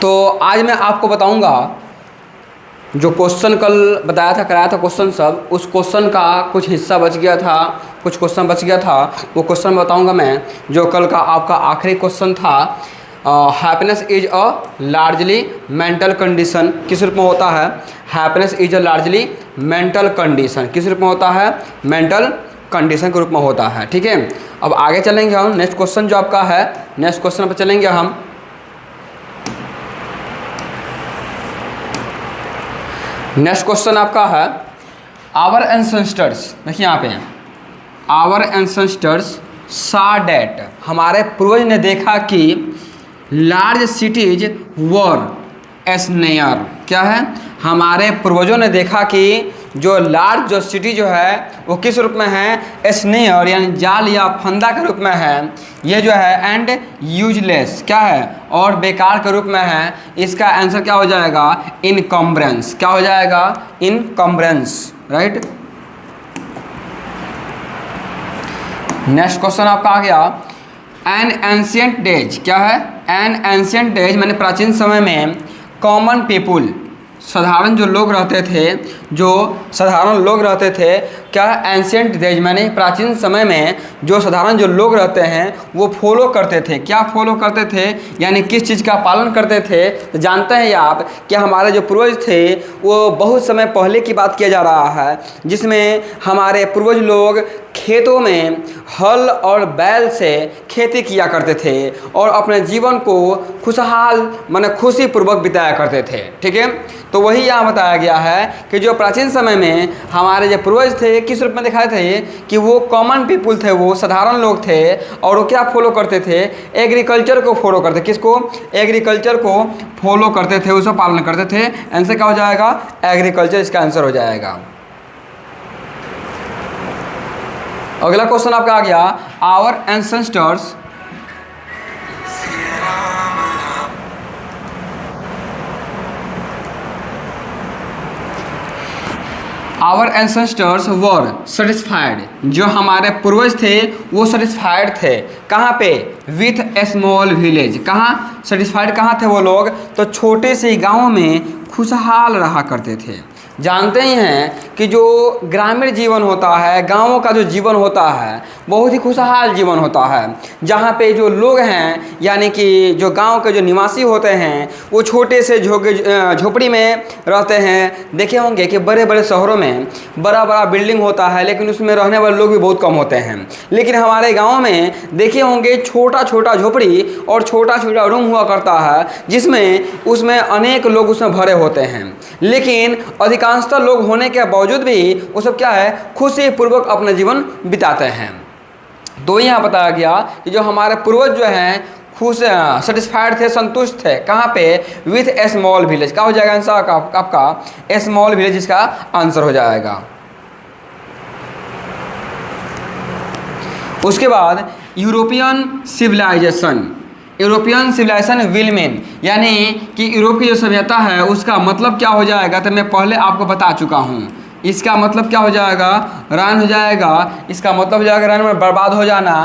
तो आज मैं आपको बताऊंगा जो क्वेश्चन कल बताया था, कराया था क्वेश्चन सब, उस क्वेश्चन का कुछ हिस्सा बच गया था, कुछ क्वेश्चन बच गया था। वो क्वेश्चन बताऊंगा मैं, जो कल का आपका आखिरी क्वेश्चन था। Happiness is a largely mental condition, किस रूप में होता है? Happiness is a largely mental condition, किस रूप में होता है? मेंटल कंडीशन के रूप में होता है। ठीक है, अब आगे चलेंगे हम। नेक्स्ट क्वेश्चन जो आपका है, नेक्स्ट क्वेश्चन पर चलेंगे हम। नेक्स्ट क्वेश्चन आपका है, आवर एंसेस्टर्स, देखिए यहाँ पे आवर एंसेस्टर्स सा डैट, हमारे पूर्वज ने देखा कि लार्ज सिटीज वर एस्नेयर, क्या है? हमारे पूर्वजों ने देखा कि जो लार्ज जो सिटी जो है वो किस रूप में है? एस्नेयर यानी जाल या फंदा के रूप में है। ये जो है एंड यूजलेस, क्या है? और बेकार के रूप में है। इसका आंसर क्या हो जाएगा? इनकम्ब्रेंस। क्या हो जाएगा? इनकम्ब्रेंस, राइट। नेक्स्ट क्वेश्चन आपका आ गया, एन एंशियंट डेज, क्या है? एन एंशियंट डेज मैंने प्राचीन समय में कॉमन पीपुल, साधारण जो लोग रहते थे, जो साधारण लोग रहते थे, क्या? एंशियंट डेज मैंने प्राचीन समय में जो साधारण जो लोग रहते हैं वो फॉलो करते थे। क्या फॉलो करते थे? यानी किस चीज़ का पालन करते थे? तो जानते हैं आप कि हमारे जो पूर्वज थे वो बहुत समय पहले की बात किया जा रहा है, जिसमें हमारे पूर्वज लोग खेतों में हल और बैल से खेती किया करते थे और अपने जीवन को खुशहाल माने खुशीपूर्वक बिताया करते थे। ठीक है, तो वही यहाँ बताया गया है कि जो प्राचीन समय में हमारे जो पूर्वज थे किस रूप में दिखाए थे कि वो कॉमन पीपुल थे, वो साधारण लोग थे और वो क्या फॉलो करते थे? एग्रीकल्चर को फॉलो करते। किसको? एग्रीकल्चर को फॉलो करते थे, उसका पालन करते थे। आंसर क्या हो जाएगा? एग्रीकल्चर इसका आंसर हो जाएगा। अगला क्वेश्चन आपका आ गया, our ancestors our ancestors were satisfied, जो हमारे पूर्वज थे वो सेटिस्फाइड थे। कहाँ पे? With a small village. कहाँ सेटिस्फाइड? कहाँ थे वो लोग? तो छोटे से गाँव में खुशहाल रहा करते थे। जानते ही हैं कि जो ग्रामीण जीवन होता है, गाँवों का जो जीवन होता है, बहुत ही खुशहाल जीवन होता है, जहाँ पे जो लोग हैं यानी कि जो गांव के जो निवासी होते हैं वो छोटे से झोपड़ी में रहते हैं। देखे होंगे कि बड़े बड़े शहरों में बड़ा बड़ा बिल्डिंग होता है लेकिन उसमें रहने वाले लोग भी बहुत कम होते हैं, लेकिन हमारे गाँव में देखे होंगे छोटा छोटा झोपड़ी और छोटा छोटा रूम हुआ करता है, जिसमें उसमें अनेक लोग उसमें भरे होते हैं। लेकिन अधिकांशतः लोग होने के बावजूद भी वो सब क्या है? खुशीपूर्वक अपना जीवन बिताते हैं। तो यहाँ बताया गया कि जो हमारे पूर्वज जो हैं खुश सेटिस्फाइड थे, संतुष्ट थे। कहाँ पे? With a small village. क्या हो जाएगा आंसर आपका? ए स्मॉल विलेज इसका आंसर हो जाएगा। उसके बाद European civilization, European civilization will mean, यानी कि यूरोप की जो सभ्यता है उसका मतलब क्या हो जाएगा? तो मैं पहले आपको बता चुका हूँ। इसका मतलब क्या हो जाएगा? रन हो जाएगा। इसका मतलब हो जाएगा रन में बर्बाद हो जाना।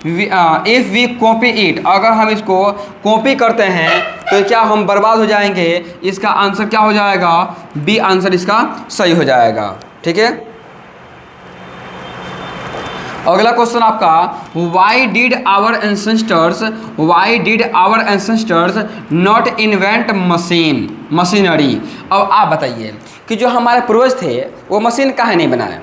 इफ़ वी कॉपी इट, अगर हम इसको कॉपी करते हैं तो क्या हम बर्बाद हो जाएंगे? इसका आंसर क्या हो जाएगा? बी आंसर इसका सही हो जाएगा। ठीक है, अगला क्वेश्चन आपका, why did our ancestors not invent machinery. अब आप बताइए कि जो हमारे पूर्वज थे वो मशीन काहे नहीं बनाए?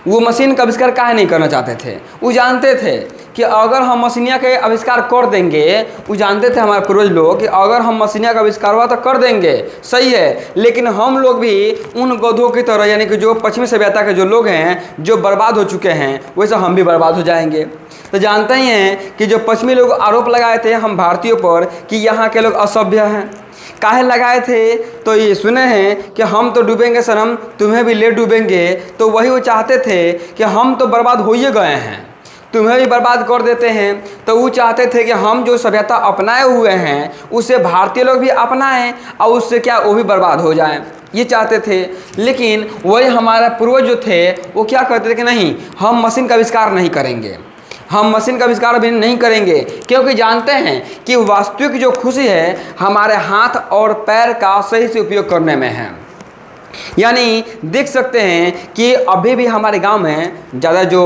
वो मशीन का आविष्कार काहे नहीं करना चाहते थे? वो जानते थे कि अगर हम मशीनिया के आविष्कार कर देंगे, वो जानते थे हमारे पूर्वज लोग कि अगर हम मशीनिया का आविष्कार हुआ तो कर देंगे, सही है, लेकिन हम लोग भी उन गधों की तरह यानी कि जो पश्चिमी सभ्यता के जो लोग हैं जो बर्बाद हो चुके हैं वैसे हम भी बर्बाद हो जाएंगे। तो जानते ही हैं कि जो पश्चिमी लोग आरोप लगाए थे हम भारतीयों पर कि यहाँ के लोग असभ्य हैं। काहे लगाए थे? तो ये सुने हैं कि हम तो डूबेंगे सनम, तुम्हें भी ले डूबेंगे। तो वही वो चाहते थे कि हम तो बर्बाद हो ही गए हैं, तुम्हें भी बर्बाद कर देते हैं। तो वो चाहते थे कि हम जो सभ्यता अपनाए हुए हैं उसे भारतीय लोग भी अपनाएं और उससे क्या वो भी बर्बाद हो जाएं, ये चाहते थे। लेकिन वही हमारा पूर्वज जो थे वो क्या करते थे कि नहीं, हम मशीन का आविष्कार नहीं करेंगे, हम मशीन का आविष्कार भी नहीं करेंगे, क्योंकि जानते हैं कि वास्तविक जो खुशी है हमारे हाथ और पैर का सही से उपयोग करने में है। यानी देख सकते हैं कि अभी भी हमारे गांव में ज़्यादा जो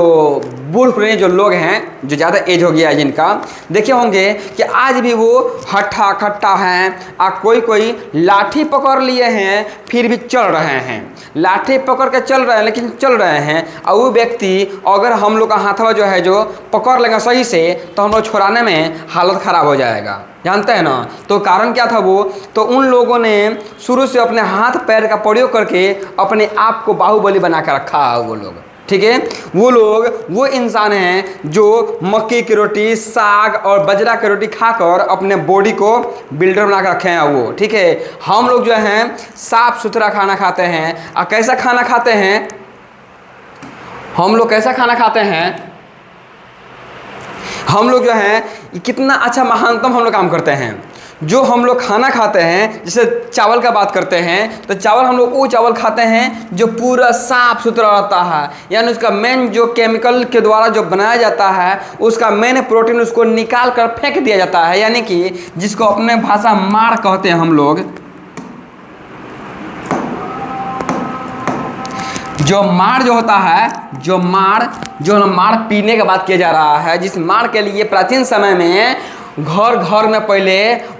बूढ़ पुराने जो लोग हैं, जो ज़्यादा एज हो गया है जिनका, देखे होंगे कि आज भी वो हट्ठा खट्टा हैं और कोई लाठी पकड़ लिए हैं फिर भी चल रहे हैं, लाठी पकड़ के चल रहे हैं लेकिन चल रहे हैं। और वो व्यक्ति अगर हम लोग का हाथवा जो है जो पकड़ लेगा सही से तो हम लोग छुड़ाने में हालत ख़राब हो जाएगा, जानते हैं ना। तो कारण क्या था वो, तो उन लोगों ने शुरू से अपने हाथ पैर का प्रयोग करके अपने आप को बाहुबली बना कर रखा है वो लोग, ठीक है। वो लोग वो इंसान हैं जो मक्की की रोटी, साग और बाजरा की रोटी खाकर अपने बॉडी को बिल्डर बना कर रखे हैं वो, ठीक है। हम लोग जो हैं साफ सुथरा खाना खाते हैं। और कैसा खाना खाते हैं हम लोग, कैसा खाना खाते हैं हम लोग जो हैं, कितना अच्छा महानतम हम लोग काम करते हैं। जो हम लोग खाना खाते हैं, जैसे चावल का बात करते हैं तो चावल हम लोग वो चावल खाते हैं जो पूरा साफ सुथरा रहता है, यानी उसका मेन जो केमिकल के द्वारा जो बनाया जाता है उसका मेन प्रोटीन उसको निकाल कर फेंक दिया जाता है, यानी कि जिसको अपने भाषा माड़ कहते हैं हम लोग। जो माड़ जो होता है, जो माड़ पीने का बात किया जा रहा है, जिस माड़ के लिए प्राचीन समय में घर घर में पहले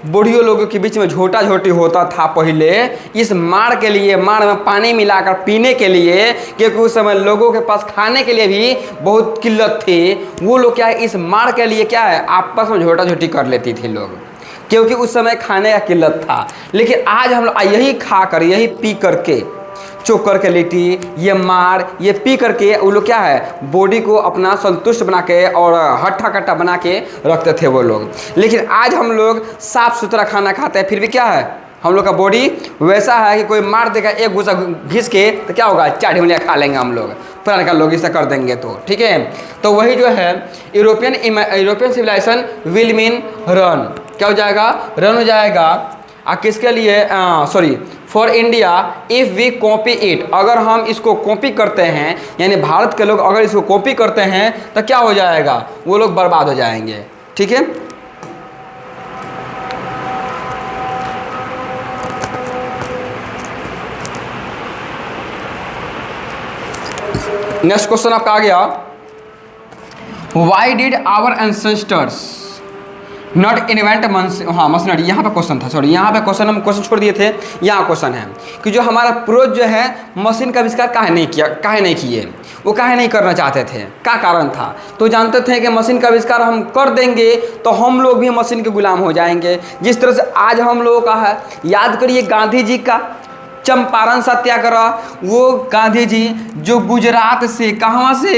बूढ़ियों लोगों के बीच में झोटा झोटी होता था पहले, इस माड़ के लिए, माड़ में पानी मिलाकर पीने के लिए, क्योंकि उस समय लोगों के पास खाने के लिए भी बहुत किल्लत थी। वो लोग क्या है, इस माड़ के लिए क्या है, आपस में झोटा झोटी कर लेती थी लोग, क्योंकि उस समय खाने का किल्लत था। लेकिन आज हम लोग यही खा कर, यही पी करके, चोकर के लिट्टी, ये मार, ये पी करके वो लोग क्या है, बॉडी को अपना संतुष्ट बना के और हट्ठा कट्टा बना के रखते थे वो लोग। लेकिन आज हम लोग साफ सुथरा खाना खाते हैं, फिर भी क्या है, हम लोग का बॉडी वैसा है कि कोई मार देगा एक घुसा घिस के तो क्या होगा, 4 ढिमलियाँ खा लेंगे हम लोग, पुराने का लोग इसे कर देंगे तो, ठीक है। तो वही जो है European civilization will mean run, क्या हो जाएगा, रन हो जाएगा। किसके लिए, sorry, for India if we copy it, अगर हम इसको कॉपी करते हैं, यानी भारत के लोग अगर इसको कॉपी करते हैं तो क्या हो जाएगा, वो लोग बर्बाद हो जाएंगे, ठीक है। नेक्स्ट क्वेश्चन आपका आ गया, why did our ancestors not invent machinery. यहाँ पे क्वेश्चन था, सॉरी, यहाँ पे क्वेश्चन हम क्वेश्चन छोड़ दिए थे, यहाँ क्वेश्चन है कि जो हमारा पूर्वज जो है मशीन का आविष्कार काहे नहीं किए, वो काहे नहीं करना चाहते थे, क्या कारण था। तो जानते थे कि मशीन का आविष्कार हम कर देंगे तो हम लोग भी मशीन के गुलाम हो जाएंगे। जिस तरह से आज हम लोगों का है, याद करिए गांधी जी का चंपारण सत्याग्रह, वो गांधी जी जो गुजरात से, कहाँ से,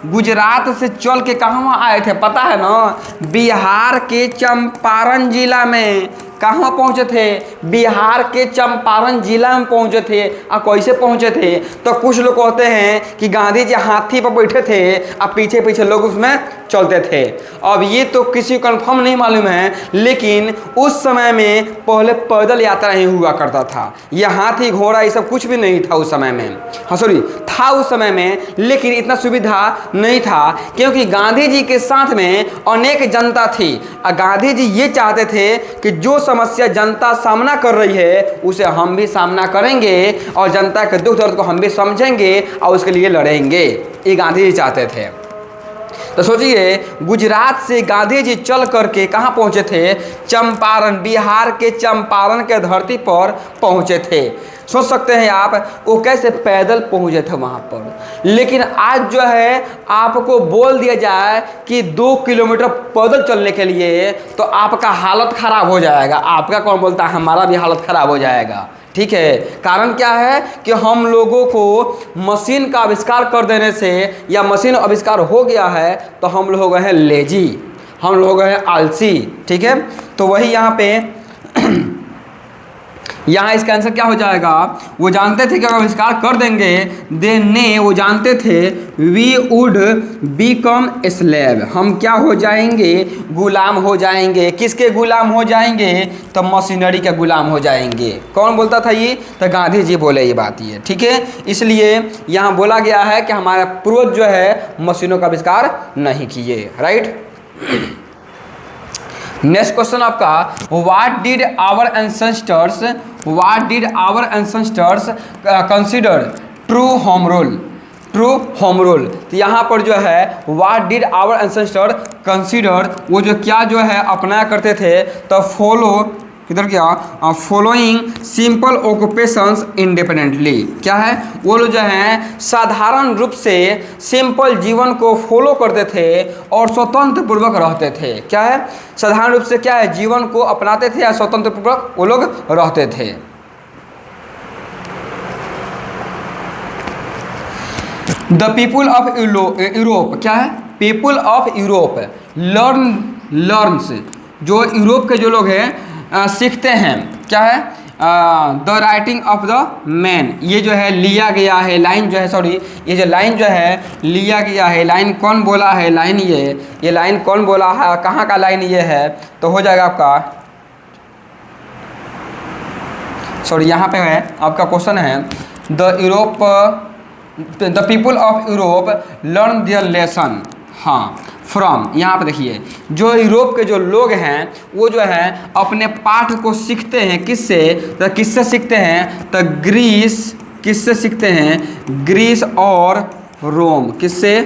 गुजरात से चल के कहाँ आए थे पता है ना, बिहार के चंपारण जिला में। कहाँ पहुँचे थे, बिहार के चंपारण जिला में पहुँचे थे। और कैसे पहुँचे थे, तो कुछ लोग कहते हैं कि गांधी जी हाथी पर बैठे थे और पीछे पीछे लोग उसमें चलते थे। अब ये तो किसी को कन्फर्म नहीं मालूम है, लेकिन उस समय में पहले पैदल यात्रा ही हुआ करता था, यह हाथी घोड़ा ये सब कुछ भी नहीं था उस समय में, हाँ सॉरी था उस समय में, लेकिन इतना सुविधा नहीं था, क्योंकि गांधी जी के साथ में अनेक जनता थी। और गांधी जी ये चाहते थे कि जो समस्या जनता सामना कर रही है उसे हम भी सामना करेंगे और जनता के दुख दर्द को हम भी समझेंगे और उसके लिए लड़ेंगे, ये गांधी जी चाहते थे। तो सोचिए, गुजरात से गांधी जी चल करके कहाँ पहुँचे थे, चंपारण, बिहार के चंपारण के धरती पर पहुँचे थे। सोच सकते हैं आप वो कैसे पैदल पहुँचे थे वहाँ पर। लेकिन आज जो है आपको बोल दिया जाए कि 2 किलोमीटर पैदल चलने के लिए तो आपका हालत ख़राब हो जाएगा। आपका कौन बोलता है, हमारा भी हालत ख़राब हो जाएगा, ठीक है। कारण क्या है कि हम लोगों को मशीन का आविष्कार कर देने से, या मशीन आविष्कार हो गया है तो हम लोग हो गए हैं लेजी, हम लोग हैं आलसी, ठीक है। तो वही यहाँ पे यहाँ इसका आंसर क्या हो जाएगा, वो जानते थे कि अगर आविष्कार कर देंगे देने, वो जानते थे वी वुड बिकम स्लेव, हम क्या हो जाएंगे, गुलाम हो जाएंगे। किसके गुलाम हो जाएंगे, तो मशीनरी के गुलाम हो जाएंगे। कौन बोलता था ये, तो गांधी जी बोले ये बात ये, ठीक है। इसलिए यहाँ बोला गया है कि हमारा पूर्वज जो है मशीनों का आविष्कार नहीं किए, राइट। नेक्स्ट क्वेश्चन आपका, what did our ancestors consider true home rule. तो यहाँ पर जो है what did our ancestor consider, वो जो क्या जो है अपनाया करते थे, तो फॉलो किधर क्या, फॉलोइंग सिंपल ऑक्यूपेशंस इंडिपेंडेंटली। क्या है, वो लोग जो हैं साधारण रूप से सिंपल जीवन को फॉलो करते थे और स्वतंत्र पूर्वक रहते थे। क्या है, साधारण रूप से क्या है, जीवन को अपनाते थे या स्वतंत्र पूर्वक वो लोग रहते थे। द पीपुल ऑफ यूरोप, क्या है, पीपुल ऑफ यूरोप लर्न्स, जो यूरोप के जो लोग हैं सीखते हैं। क्या है, the writing of the man, ये जो है लिया गया है लाइन जो है, सॉरी ये जो लाइन जो है लिया गया है, लाइन कौन बोला है, लाइन ये लाइन कौन बोला है, कहाँ का लाइन ये है, तो हो जाएगा आपका, सॉरी यहाँ पे है आपका क्वेश्चन है the people of Europe learn their lesson, हाँ फ्रॉम। यहाँ पे देखिए जो यूरोप के जो लोग हैं वो जो है अपने पाठ को सीखते हैं किससे, तो किससे सीखते हैं, तो ग्रीस, किससे सीखते हैं, ग्रीस और रोम, किससे,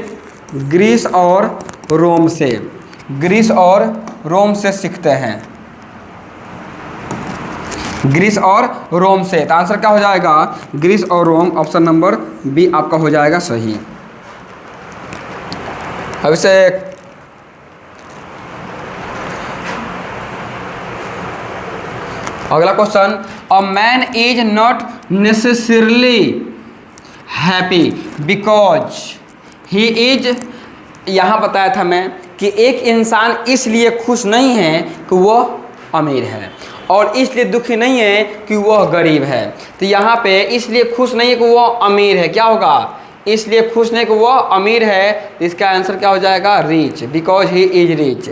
ग्रीस और रोम से, ग्रीस और रोम से सीखते हैं, ग्रीस और रोम से। तो आंसर क्या हो जाएगा, ग्रीस और रोम, ऑप्शन नंबर बी आपका हो जाएगा सही। अब इसे अगला question, a man is not necessarily happy because he is, यहाँ बताया था मैं कि एक इंसान इसलिए खुश नहीं है कि वह अमीर है और इसलिए दुखी नहीं है कि वह गरीब है। तो यहाँ पे इसलिए खुश नहीं है कि वह अमीर है, क्या होगा, इसलिए खुश नहीं कि वह अमीर है, इसका आंसर क्या हो जाएगा, rich, because he is rich.